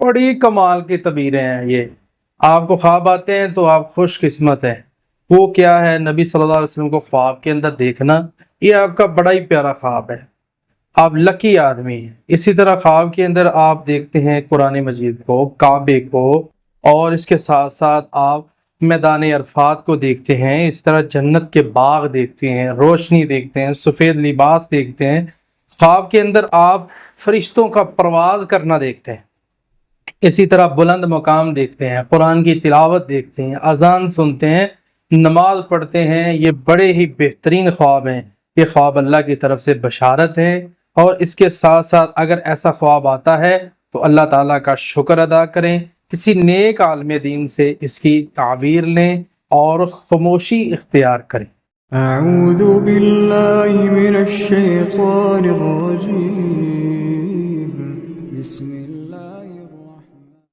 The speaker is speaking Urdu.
بڑی کمال کی تعبیریں ہیں یہ۔ آپ کو خواب آتے ہیں تو آپ خوش قسمت ہیں۔ وہ کیا ہے؟ نبی صلی اللہ علیہ وسلم کو خواب کے اندر دیکھنا، یہ آپ کا بڑا ہی پیارا خواب ہے، آپ لکی آدمی ہیں۔ اسی طرح خواب کے اندر آپ دیکھتے ہیں قرآن مجید کو، کعبے کو، اور اس کے ساتھ ساتھ آپ میدان عرفات کو دیکھتے ہیں، اس طرح جنت کے باغ دیکھتے ہیں، روشنی دیکھتے ہیں، سفید لباس دیکھتے ہیں۔ خواب کے اندر آپ فرشتوں کا پرواز کرنا دیکھتے ہیں، اسی طرح بلند مقام دیکھتے ہیں، قرآن کی تلاوت دیکھتے ہیں، اذان سنتے ہیں، نماز پڑھتے ہیں۔ یہ بڑے ہی بہترین خواب ہیں، یہ خواب اللہ کی طرف سے بشارت ہیں۔ اور اس کے ساتھ ساتھ اگر ایسا خواب آتا ہے تو اللہ تعالیٰ کا شکر ادا کریں، کسی نیک عالم دین سے اس کی تعبیر لیں اور خاموشی اختیار کریں۔ اعوذ باللہ من الشیطان الرجیم، بسم